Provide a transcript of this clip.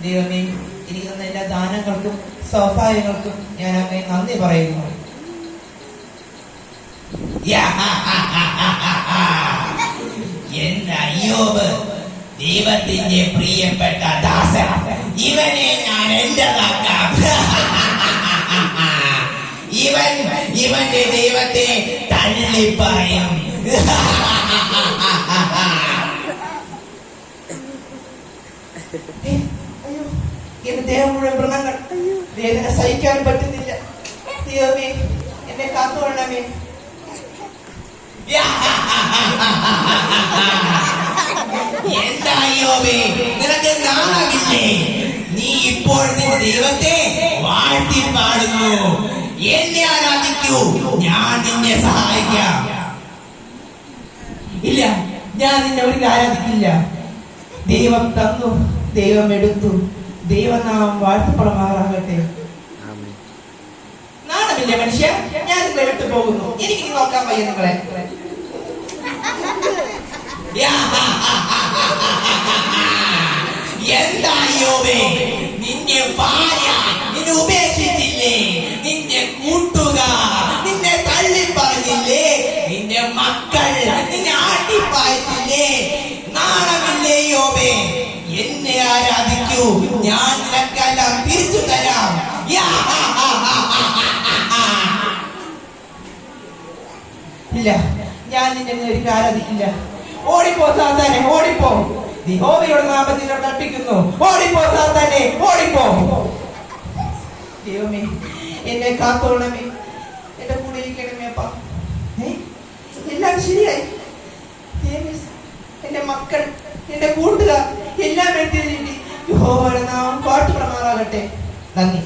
ദൈവമേ, എനിക്ക് തന്ന എല്ലാ ദാനങ്ങൾക്കും സൗഭാഗ്യങ്ങൾക്കും ഞാൻ അങ്ങേ നന്ദി പറയുന്നു. എന്റെ അയ്യോബ് ദൈവത്തിന്റെ പ്രിയപ്പെട്ട ദാസൻ, ഇവനെ ഞാൻ എന്റേതാക്കാം. ഇവന്റെ ദൈവത്തെ തള്ളിപ്പറയും. എന്റെ ദേഹം മുഴുവൻ വ്രണങ്ങൾ, വേദന സഹിക്കാൻ പറ്റുന്നില്ല. ദൈവമേ, എന്നെ കാത്തുകൊള്ളണമേ. എന്താ അയ്യോബേ, നിനക്ക് നാണമില്ലേ? നീ ഇപ്പോൾ നിന്റെ ദൈവത്തെ വാഴ്ത്തി പാടുന്നു. എന്നെ ആരാധിക്കൂ, ഞാൻ നിന്നെ സഹായിക്കാം. ഇല്ല, ഞാൻ നിന്നെ ഒരിക്കലും ആരാധിക്കില്ല. ദൈവം തന്നു, ദൈവം എടുത്തു, ദൈവനാമം വാഴ്ത്തപ്പെടുമാറാകട്ടെ. നാണമില്ല മനുഷ്യ, ഞാൻ നിങ്ങളെ വിട്ടു പോകുന്നു. എനിക്ക് നോക്കാൻ വയ്യ നിങ്ങളെ. എന്താ അയ്യോബേ, നിന്നെ ഭാര്യ നിന്നെ ഉപേക്ഷിച്ചില്ലേ? നിന്റെ കൂട്ടുകാർ നിന്നെ തള്ളിപ്പറഞ്ഞില്ലേ? നിന്റെ മക്കൾ നിന്നെ ആട്ടിപ്പായിട്ടില്ലേ? നാണമില്ലേ അയ്യോബേ? എന്നെ ആരാധിക്കൂ, ഞാൻ നിനക്കെല്ലാം തിരിച്ചു തരാം. ഇല്ല, ഞാൻ നിന്നെ ഒരിക്കലും ആരാധിക്കില്ല. ഓടിപ്പോ സാത്താനെ, ഓടിപ്പോ. യഹോവയുടെ നാമത്തിൽ കൽപ്പിക്കുന്നു, ഓടിപ്പോ സാത്താനെ, ഓടിപ്പോ. ദൈവമേ, എന്നെ കാത്തോളണമേ, എന്റെ കൂടെ ഇരിക്കണമേ അപ്പ. എല്ലാം ശരിയായി. എന്റെ മക്കൾ, എന്റെ കൂട്ടുകാർ എല്ലാം എടുത്തിട്ട് യഹോവയുടെ നാമം പാട്ടുപ്രമാറാകട്ടെ. നന്ദി.